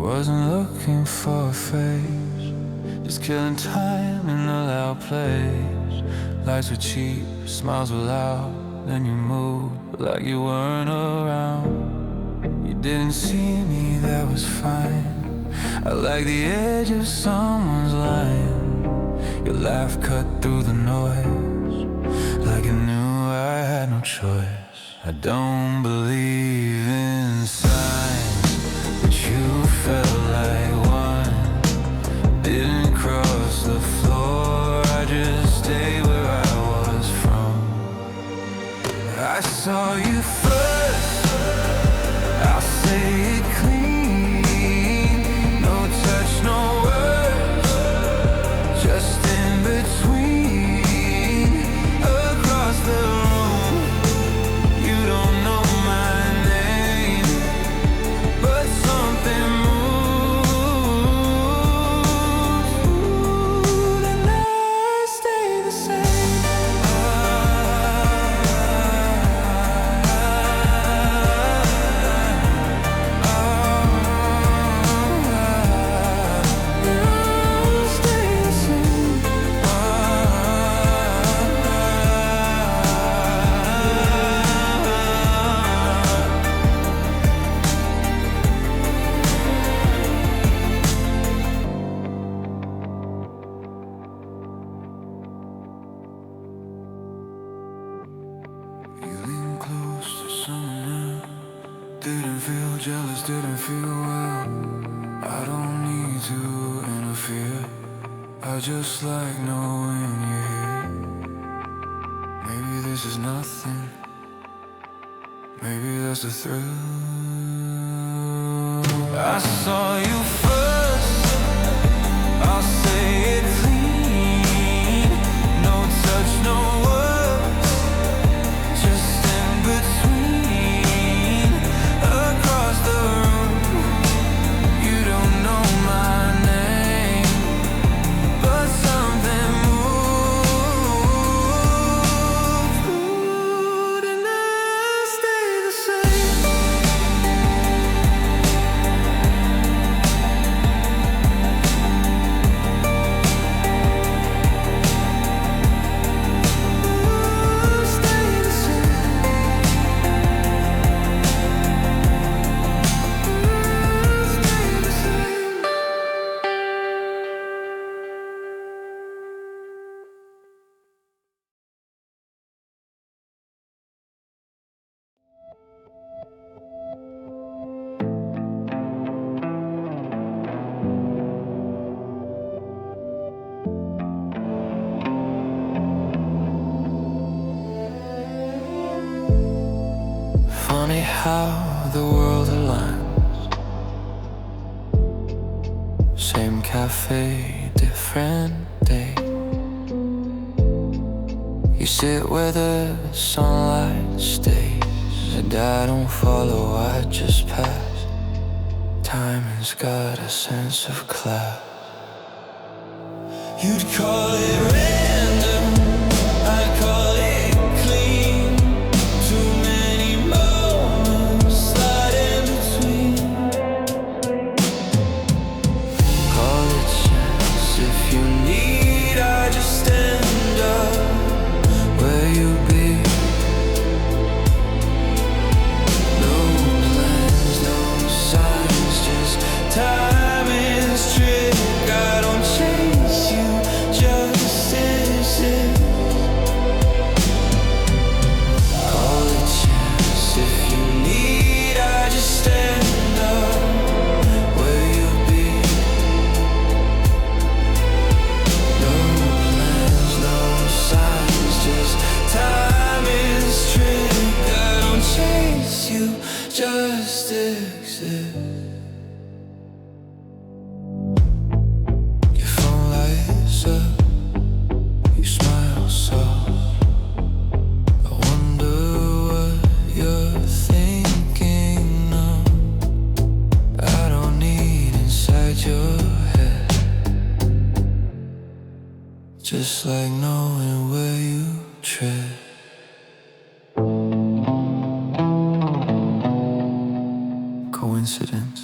Wasn't looking for a face, just killing time in a loud place. Lights were cheap, smiles were loud, then you moved like you weren't around. You didn't see me, that was fine. I like the edge of someone's line. Your laugh cut through the noise, like I knew I had no choice. I don't believe in signs, but you felt like one. Didn't cross the floor, I just stayed where I was from. I saw you first, I'll say it clean. No touch, no words, just in between. Across the room, you don't know my name, but something moved, and I stay the same. You lean close to someone else. Didn't feel jealous, didn't feel well. I don't need to interfere, I just like knowing you're here. Maybe this is nothing, maybe that's the thrill. I saw you first, I'll say it clean. No touch, no words, just in between. Across the room, you don't know my name, but something moved, and I stay the same. Stay the same. Stay the same. Funny how the world aligns. Same cafe, different day. You sit where the sunlight stays, and I don't follow, I just pass. Time has got a sense of class. You'd call it random, I'd call it clean. Too many moments slide in between. Call it chance if you need, I just stand up where you be. No plans, no signs, just time is trick. I don't chase you, just this is. Call it chance if you need, I just stand up where you be. No plans, no signs, just time is trick. I don't chase you, just exist. Your phone lights up, you smile soft. I wonder what you're thinking of. I don't need inside your head, just like knowing where you tread. Coincidence?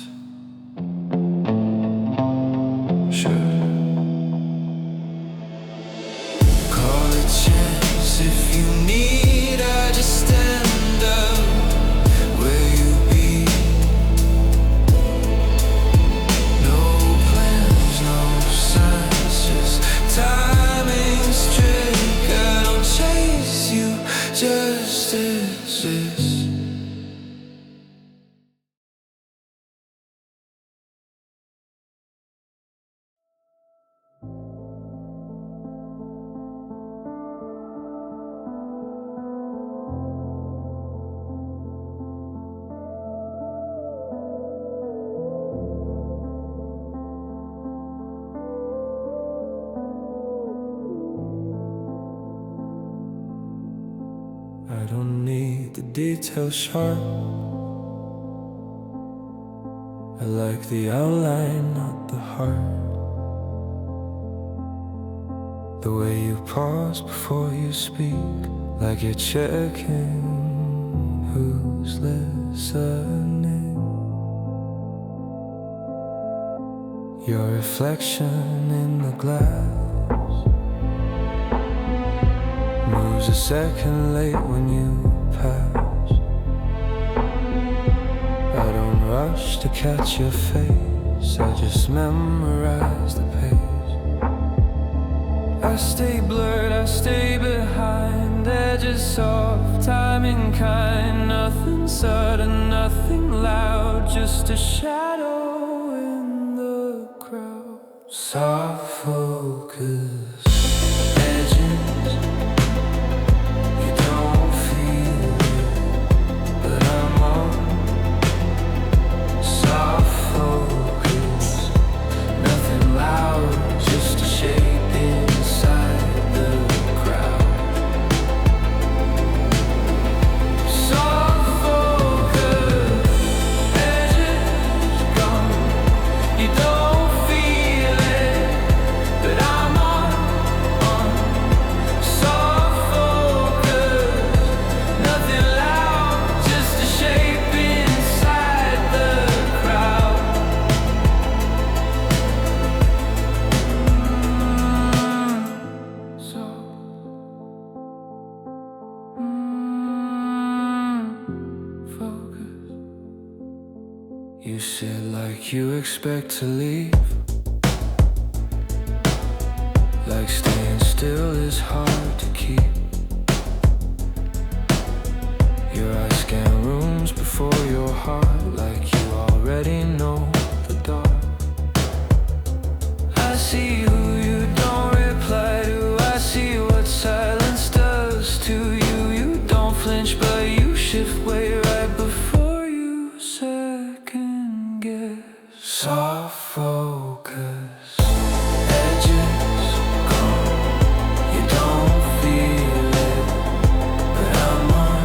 details sharp. I like the outline, not the heart. The way you pause before you speak, like you're checking who's listening. Your reflection in the glass moves a second late when you pass. I don't rush to catch your face, I just memorize the pace. I stay blurred, I stay behind, edges soft, timing kind. Nothing sudden, nothing loud, just a shadow in the crowd. Soft focus, edges, you don't feel it, but I'm on. Soft focus, nothing loud, just a shape inside the crowd. Soft focus, edges gone, you don't feel it, but I'm on. Soft focus, nothing loud, just a shape inside the crowd. Focus. You said like you expect to leave, like staying still is hard to keep. Your eyes scan rooms before your heart, like you already know the door. I see who you don't reply to, I see what silence does to you. You don't flinch, but you shift way right before you second guess. Soft focus, edges gone, you don't feel it, but I'm on.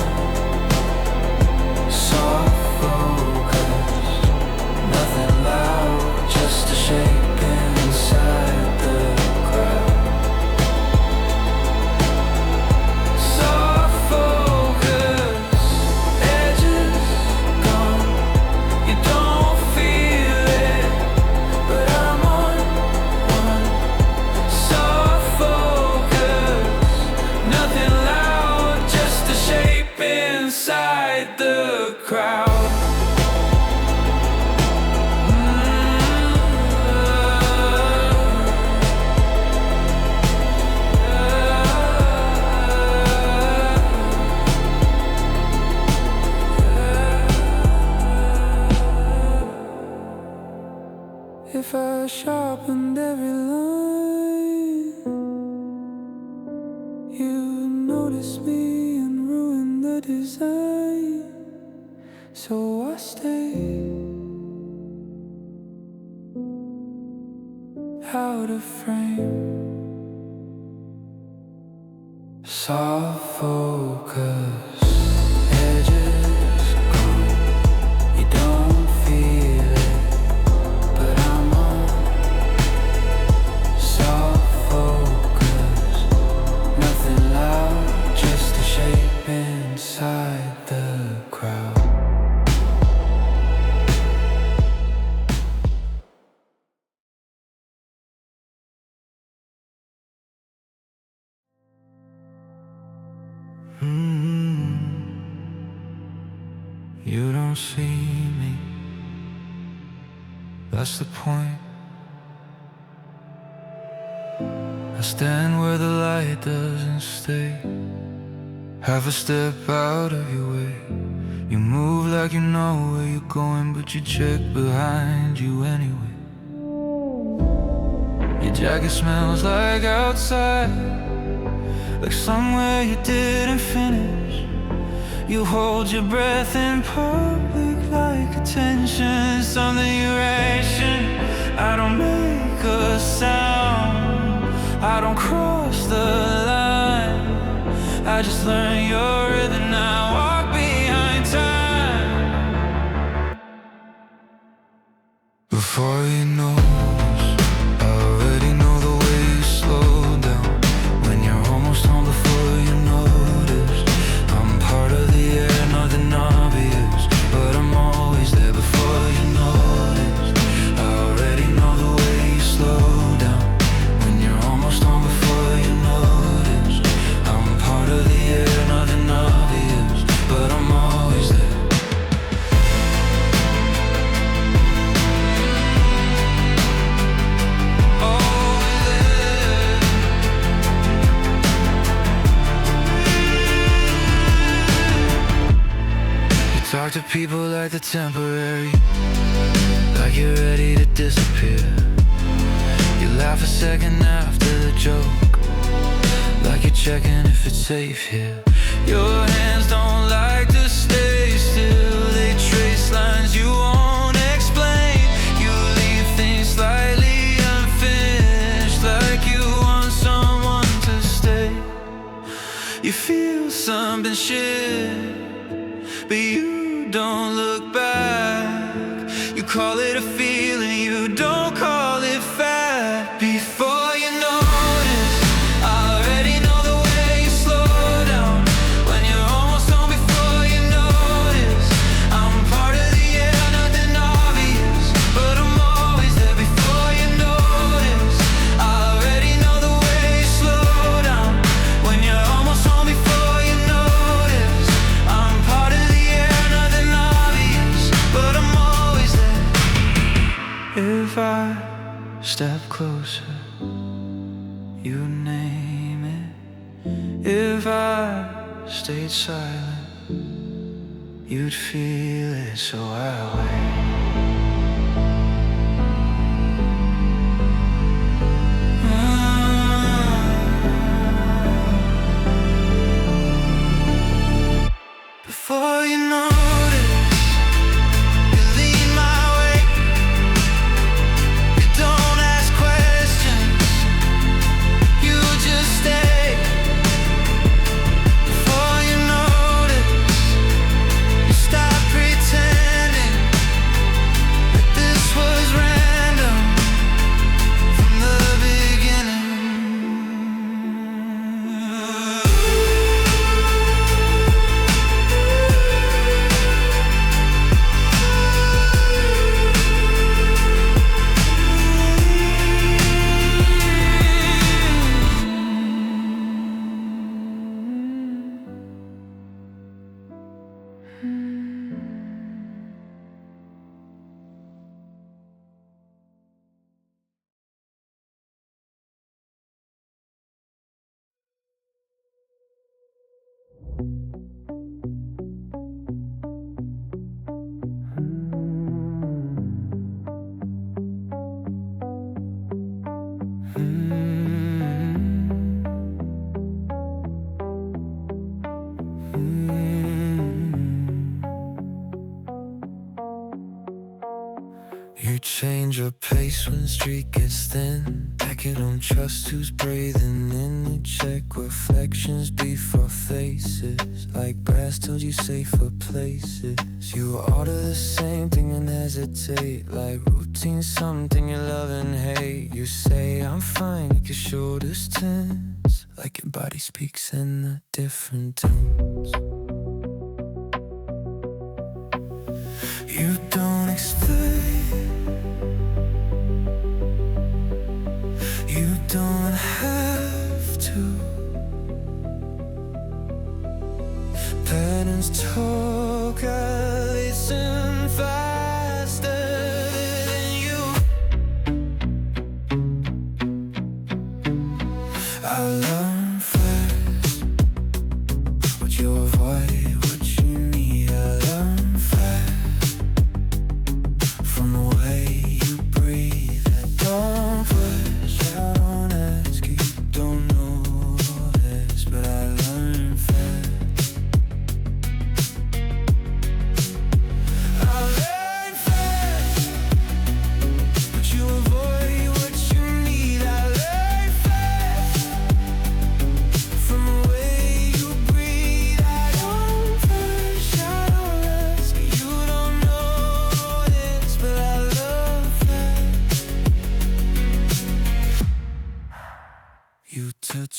Soft focus, nothing loud, just a shape inside the crowd. Soft focus, edges gone, you don't feel it, but I'm on one. Soft focus, nothing loud, just a shape inside the crowd. If I sharpened every line, you'd notice me and ruin the design. So I stay out of frame. Soft focus, edges gone, you don't feel it, but I'm on. Soft focus, nothing loud, just a shape inside the crowd. You don't see me, that's the point. I stand where the light doesn't stay, half a step out of your way. You move like you know where you're going, but you check behind you anyway. Your jacket smells like outside, like somewhere you didn't finish. You hold your breath in public like attention, something you ration. I don't make a sound, I don't cross the line, I just learn your rhythm now. Walk behind before you know, I already know the way you slow down. When you're almost home before you notice, I'm part of the air, nothing obvious, but I'm always there before you notice. I already know the way you slow down. When you're almost home before you notice, I'm part of the air, nothing obvious, but I'm always there. Talk to people like they're temporary, like you're ready to disappear. You laugh a second after the joke, like you're checking if it's safe here. Your hands don't like to stay still, they trace lines you won't explain. You leave things slightly unfinished, like you want someone to stay. You feel something shift, but you don't look back. You call it a feeling, you don't call it fact. Before you notice, I already know the way you slow down. When you're almost home before you notice, I'm part of the air, nothing obvious, but I'm always there before you notice. I already know the way you slow down. When you're almost home before you notice, I'm part of the air, nothing obvious, but I'm always there. If I step closer, you name it. If I stayed silent, you'd feel it, so I wait. Before you notice, you lead my way. You don't ask questions, you just stay. Before you notice, you stop pretending that this was random from the beginning. You change your pace when the street gets thin. Back you don't trust who's breathing in. You check reflections before faces, like brass told you safer places. You order the same thing and hesitate, like routine, something you love and hate. You say I'm fine, like your shoulders tense, like your body speaks in a different tones. You don't explain, you don't have to. Patterns talk, I listen faster than you. I learn fast what you avoid, what you need. I learn fast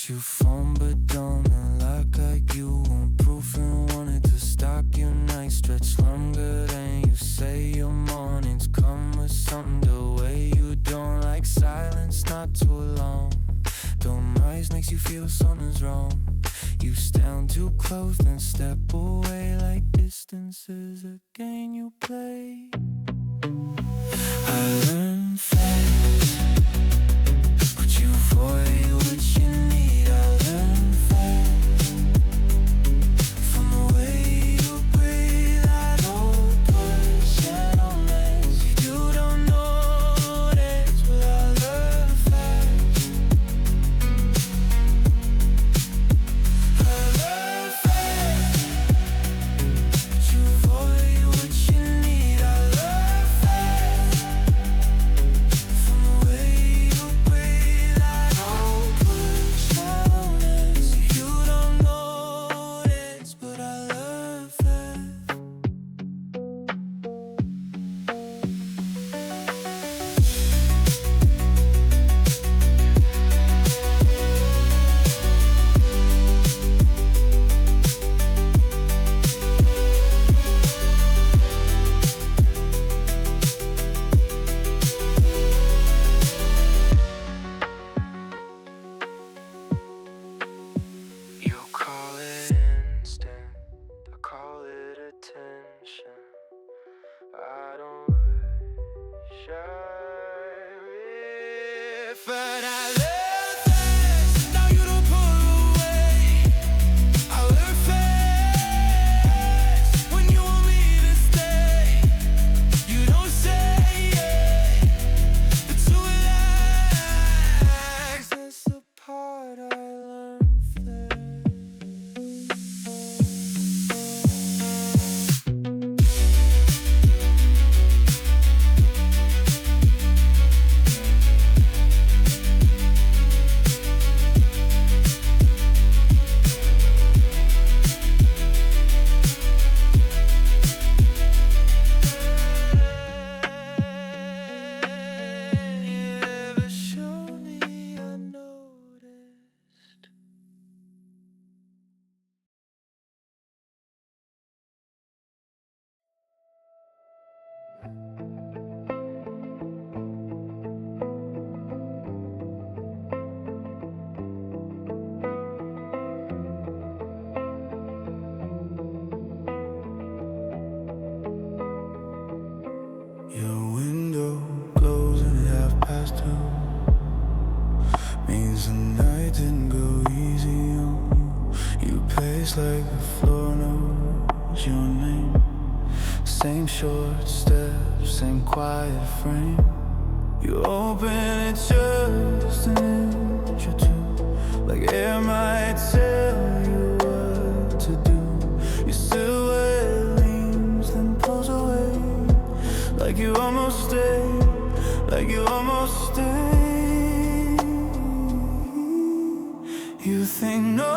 Got you phone but don't unlock like you want proof and wanted to stalk you. Nights stretch longer than you say your mornings come with something the way you don't like silence, not too long. Don't rise makes you feel something's wrong. You stand too close then step away like distance is a game you play. I learned fast, but you avoid what you need. I learned fast from the way you breathe. I don't push and on this. You don't notice, but I learned fast. I learned fast, but you avoid what you need. I learned fast from the way you breathe. I don't push on this. You don't notice, but I learned fast. You call it instinct, I call it attention. I don't wish but I learned fast. Now you don't pull away. I learned fast when you want me to stay. You don't say it, but to relax. That's the part I learned fast. You ever show me I noticed. Your window closing at 2:30 means the night didn't go easy on you. You pace like the floor knows your name. Same short steps, same quiet frame. You open it just an inch or two, like air might tell you what to do. Your silhouette leans then pulls away, like you almost stayed, like you almost stayed. You think no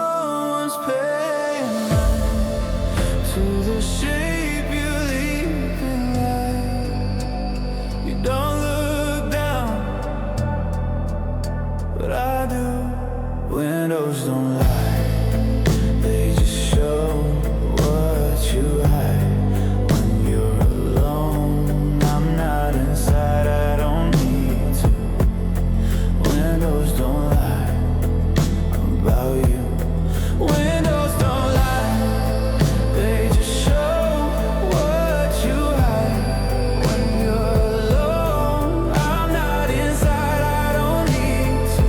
one's paying mind to the shape you leave behind. You don't look down, but I do. Windows don't lie, they just show what you hide. When you're alone, I'm not inside, I don't need to. Windows don't lie about you. Windows don't lie, they just show what you hide. When you're alone, I'm not inside, I don't need to.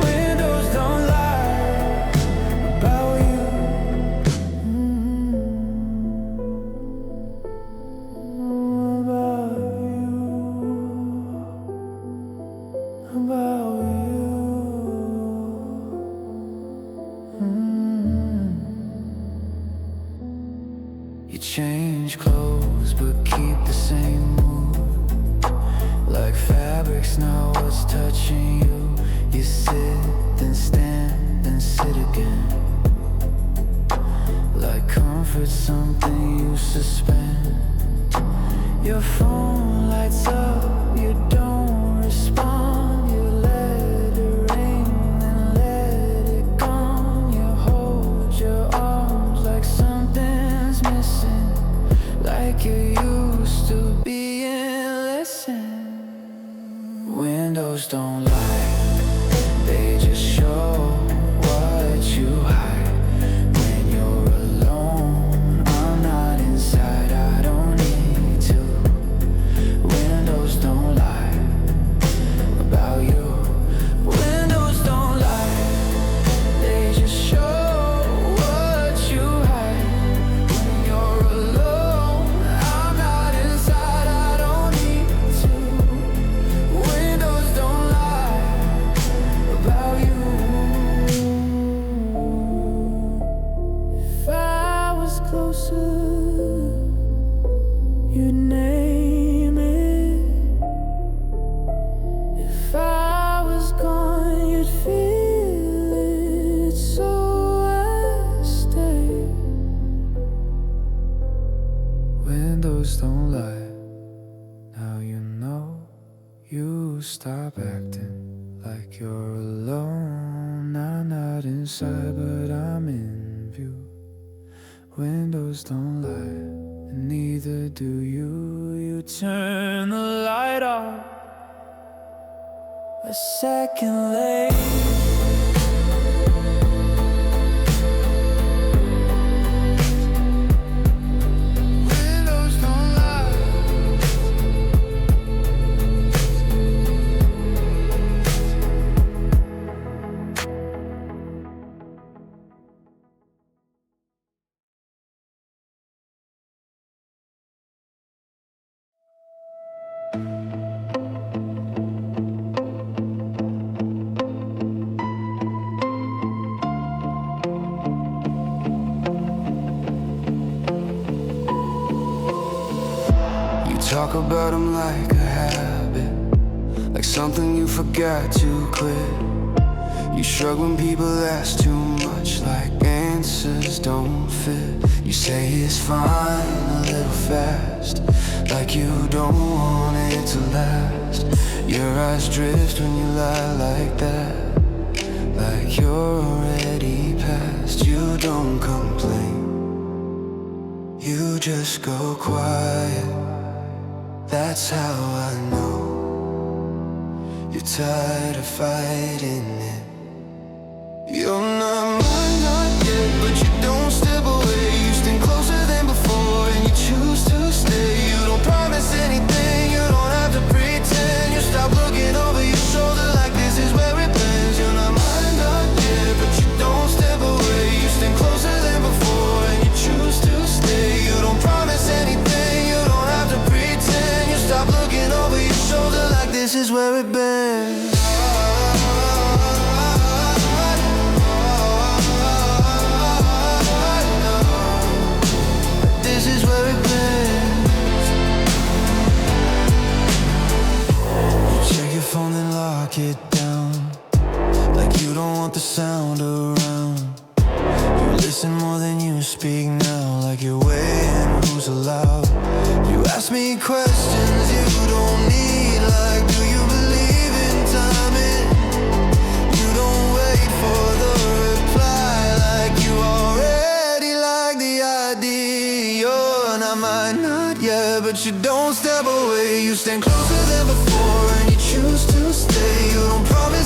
Windows don't lie about you. About you. About you. You change clothes but keep the same mood. Like fabric's not what's touching you. You sit then stand then sit again. Like comfort something you suspend. Your phone lights up, you don't respond. You let it ring and let Windows don't lie, they just show what you hide. When you're alone, I'm not inside, I don't need to. Windows don't lie about you. Windows don't lie, they just show what you hide. When you're alone, I'm not inside, I don't need to. Windows don't lie about you. If I was closer, you'd name it. If I was gone, you'd feel it. So I stay. Windows don't lie. Now you know. You stop acting like you're alone. I'm not inside, but I'm in view. Windows don't lie, and neither do you. You turn the light off a second late. Windows don't lie. Talk about them like a habit, like something you forgot to quit. You shrug when people ask too much, like answers don't fit. You say it's fine a little fast, like you don't want it to last. Your eyes drift when you lie like that, like you're already past. You don't complain, you just go quiet. That's how I know you're tired of fighting it. You're not mine, not yet, but you don't step away. You stand closer than before, and you choose to stay. You don't promise anything, you don't have to pretend. You stop looking over your shoulder like this is where it ends. You're not mine, not yet, but you don't step away. You stand closer than before, and you choose to stay. You don't promise anything, you don't have to pretend. You stop looking over your shoulder like this is where it bends. This is where it bends. You check your phone and lock it down, like you don't want the sound around. You listen more than you speak now, like you're weighing who's allowed. You ask me questions you don't need, like do you believe in timing? You don't wait for the reply, like you already like the idea. You're not mine, not yet, but you don't step away. You stand closer than before, and you choose to stay. You don't promise